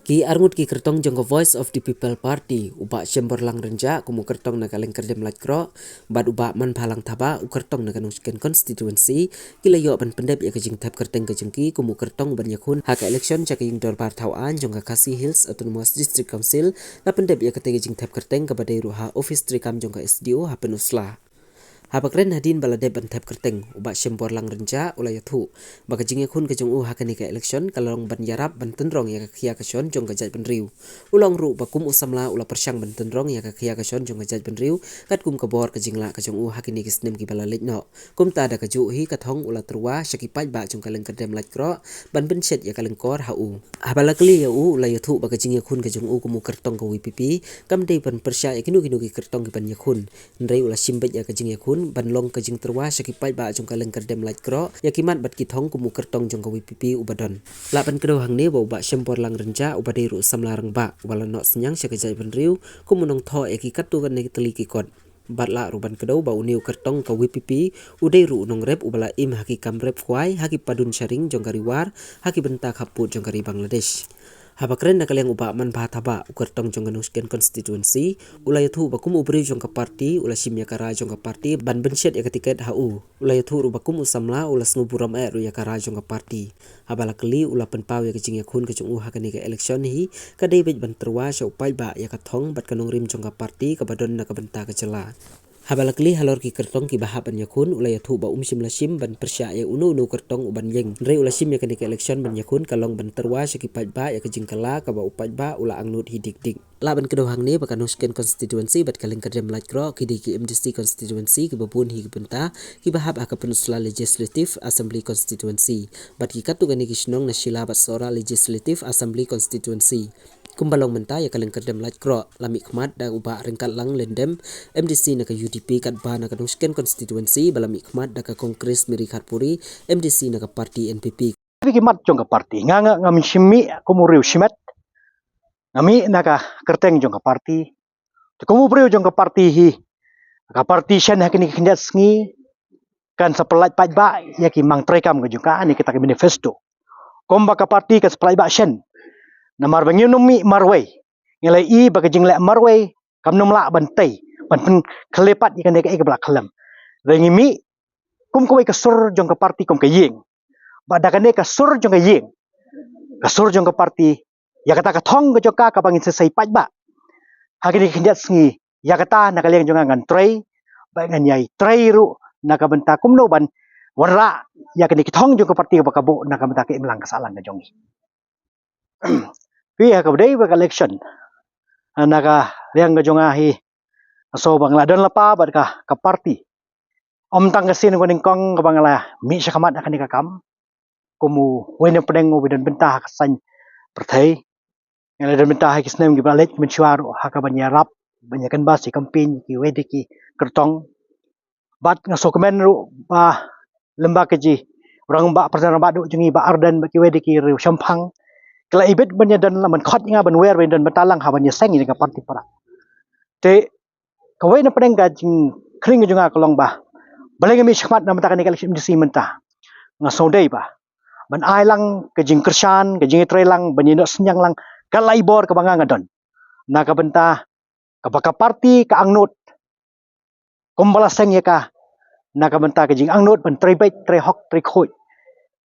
Ki arngut ki kertong jongko Voice of the People Party ubak syembor lang renja kumu kertong na kaleng kerdem kro bad ubak man palang taba u kertong na kanusken constituency kila yo ban pendep ya kejing tap kerteng kejengki kumu kertong ban yakun hak election cak yung dor bar tauan jongka Khasi Hills Autonomous District Council la pendep ya kejing tap kerteng kepada ruha office trikam jongka SDO hapen usla. Habakren hadin balade bantap kerteng ubak syembor lang renja ulai thu baka jinge khun ke jong hakani ka election kalong ban yarap ban tenrong ya khia ka shon jong ka jaj ban riu ulong ru bakum usamla ula persyang ban tenrong ya ka khia ka shon jong ka jaj ban riu kat kum ka bor ka jingla ka jong hakani ki snem ki bala no kum ta da ka ju hi ka thong ula truwa shaki pai ba jong ka leng kadem lait kro ban ben shet ya ka leng kor ha u habalakli ya u ulai thu baka jinge khun ka jong kumu kertong ka WPP kam dei ban persya ya kinu ki kertong ki ban yakhun ndrei ula simbet ya ka jinge khun ban long ke jing terwa sakipai ba jong kaleng kerdem light kro yakimat bat kitong kumu kertong jong ka WPP ubadon la ban kedo hang ne bo ba syembor lang renja ubadai ru samlarang ba wala no senyang sakajai ban riu kumu nong tho eki katu kan ne teli ki kot bat la ruban kedo ba uniu kertong ka WPP udai ru nong rep ubala im haki kam rep kwai haki padun sharing jong kari war haki bentak haput jong kari Bangladesh. Habakren na kalyang uba man bahataba ukertong jong kanusken constituency ulay thu bakum ubri jong ka party ula simya kara jong ka party ban bensyet ya ketiket hau ulay thu ru bakum usamla ula snguburam ru ya kara jong ka party habala keli ula penpaw ya kejing ya khun ke jong hakani ka election hi ka debet ban terwa sya upai ba ya ka thong bat kanong rim jong ka party ka badon na ka benta ka jela. Habalakli halor ki kertong ki bahaban yakun ulay thu ba simla sim ban persya ya unu kertong uban yeng rei ula sim ya kani ka election ban yakun kalong ban terwa sya ki ba ya kejing kala ka ba upai ba ula angnut hidik dik laban kedohang ne baka nusken constituency bat kaleng kadem light kro ki di ki MDC constituency ki babun hi ki benta ki bahab aka penusla legislative assembly constituency bat ki katu gani ki shnong na shila bat sora legislative assembly constituency kumbalong menta ya kaleng kadem light kro lami khmat da uba ringkat lang lendem MDC na ka UDP kat ba na ka nusken constituency balami khmat da ka kongres miri khatpuri MDC na ka party NPP ki mat jong ka party nga ngami shimi kumuriu shimet ngami naka kerteng jong ka party kumu priu jong ka party hi ka party shen hakini kindat sngi kan sapelait pat ba ya ki mang trekam ka jong ka ani kita ki manifesto komba ka party ka sapelait ba shen namar bangiu numi marway ngelai i baka jingle marway kam numla bantai ban pen kelepat ikan deka ke belak kelam rengi mi kum ko ka sur jong ka party kum ka yeng badakane ka sur jong ka yeng ka sur jong ka party ya kata ka thong ka joka ka bangin sesai pat ba hakini kindat sngi ya kata nakaleng jong ngan trei ba ngan yai trei ru naka benta kum no ban warra ya kini thong jong ka party ka bu naka benta ke imlang ka salang ka jongi pi ka bedai ba election naga yang ka jonga hi so bangla don lapa bat ka party om tang kesin ko ning kong ka bangla mi syakamat akan ka kam kumu wena pedeng ngo bidan benta ka san perthai yang dan benta ha kisnem gi balet mencuaru ha ka banyarap banyakan basi campaign ki wedi ki kertong bat ngaso kemen ru ba lemba keji orang ba perdana ba du jengi ba ardan ba ki wedi ki ru sampang kala ibet banya dan laman khot nga ban wer dan betalang ha banya seng ni ka party para te ka wena pedeng ga jing kring junga kolong ba baleng mi syakamat na mata kan election di simenta ngaso dei ba ban ai lang ke jing kersan ke jing trelang banyino senyang lang kalai bor ke banga ngadon na ka benta ka baka party ka angnut kumbala seng ya ka na ka benta ke jing angnut ban trebet tre hok tre khoi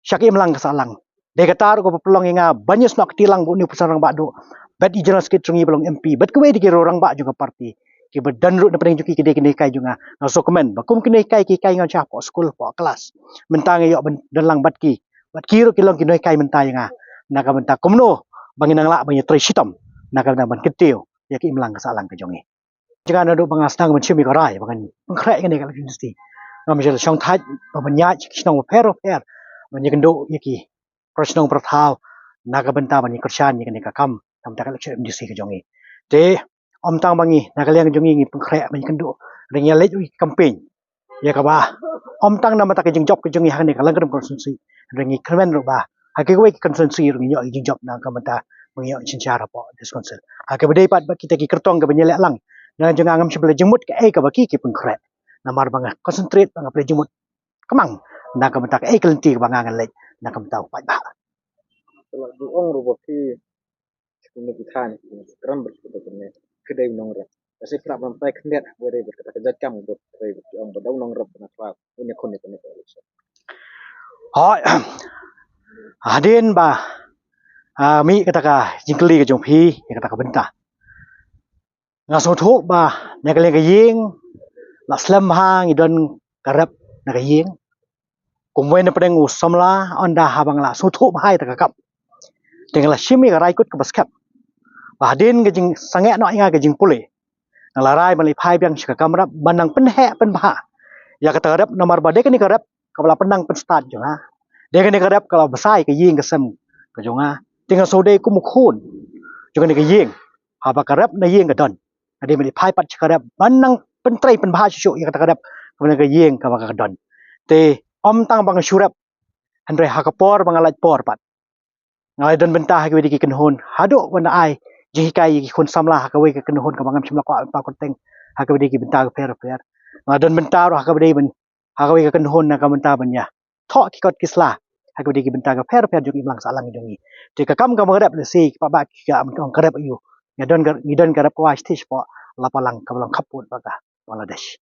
syaki melang ka salang de kata ko pelong nga banyes nok tilang bu ni pusarang ba do bet ijenas skit trungi pelong MP bet kewe di orang ba juga party ki bedan ru na pedeng juki kide kine kai junga na so komen bakum kine kai ki kai ngan cha po school po kelas mentang yo dan lang bat ki ru kilong kinoi kai mentai nga na ka benta kumno bangin ang la bangin tre sitom na ka ban ketiu ya ki melang ka salang ka jongi jangan adu bangasnang ban chimi karai bangan pengkrek kene ka industri ngam jel song thaj banya chnong fer ban yakendo yaki prosnong prathau na ka benta ban kersan ni kene ka kam tam ta ka industri ka jongi te om tang bangi nakaliang jongi ngi pengkrek ban kendo ring ya lej campaign ya ka ba om tang na mata ke jing job ke jongi hakne ka langkam konsumsi ring i kremen ro ba hake we konsumsi ring yo jing job na ka mata ngi yo cincara po diskonsel hake bedai pat kita ki kertong ke banyele lang na jong angam sebele jemut ke ka baki ki pengkrek namar banga concentrate banga ple jemut kemang na ka mata ke kelenti ka banga ngan lej na ka mata pat ba Kalau duong ro baki ini bukan sekarang berbeda kedai nongrok tapi pernah sampai kendet boleh berkata kerja kamu buat yang berdau nongrok kenapa ini konek Hỏi Hadin ba mi kata ka jingkeli ke jongpi ya kata ka benta. Ngaso thuk ba ne ka le ka ying la slam hang idon karep na ka ying. Kumwen na pedeng usamla onda habang la so thuk hai ta ka kap. Dengan la shimi ka raikut ka baskap. Ba hadin ke jing sange no inga ke jing pule. Ngala rai bali phai byang shika kamrap banang pen he pen ba. Ya kata karep nomor ba de ka ni karep ka bala penang pen start jo ha. De ka ni karep kalau besai ka ying ka sem ka jonga. Tinggal sode ku mukhun juga ni ka yeng haba karap na yeng ka don ade mali phai pat karap banang pentrai pen bha chu ya kata karap ka ka yeng ka ka don te om tang bang surap andre ha ka por bang alaj por pat ngai don bentah ka wedi ki kenhon hado wana ai ji kai ki khun samla ha ka we ka kenhon ka bangam chimla ko pa ko teng ha ka wedi ki bentah ka fer fer ngai don bentah ro ha ka wedi ben ha ka we ka kenhon na ka bentah ban ya tho ki kot kisla ha ka wedi ki bentah ka fer fer jung imlang salang jongi jika kamu kamu kerap lesi pabak jika kamu kerap ayu ngidon kerap kuas tis po lapalang kamu kaput baga Bangladesh.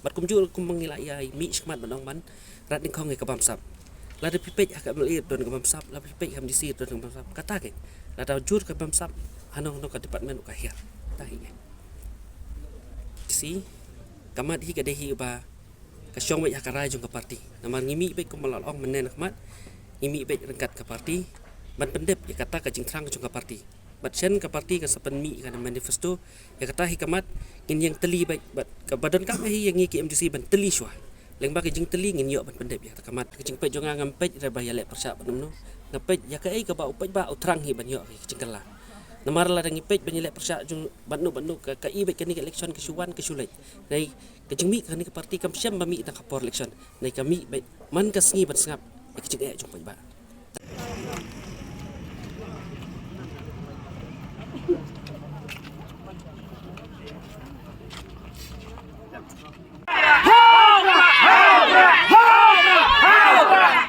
Bat kumjul kum mangila ya mi shmat banong man rat ning khong ke kabam sap la de pipej akak melir don kabam sap la pipej kam disir don kabam sap kata ke la da jur kabam sap hanong no ka department ka her tahi si kamat hi ka dehi ba ka syong ba yakarai jong ka parti namar ngimi be kum malong menen khmat ngimi be rengkat ka parti ban pendep ya kata ka jingkrang jong ka parti bat chen ka parti ka sapan mi ka manifesto ya kata hikamat ngin yang teli baik bat ka badan ka hi yang ki MDC ban teli shwa leng ba ka jing teli ngin yo ban pendep ya kamat ka jing pe jong ngam pe ra ba ya le persap namno ngapej ya ka ai ka ba upej ba utrang hi ban yo ki jingkala namar la dang ipej ban le persap jong banu ka i be ka ni election ke suwan ke sulai nai ka jing mi ka ni ka parti kam syam ba mi ta ka por election nai kami man ka sngi ban sngap ka jing jong pe ba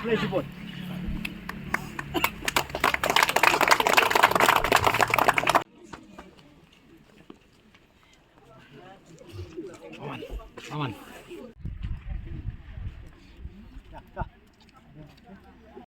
Let's go.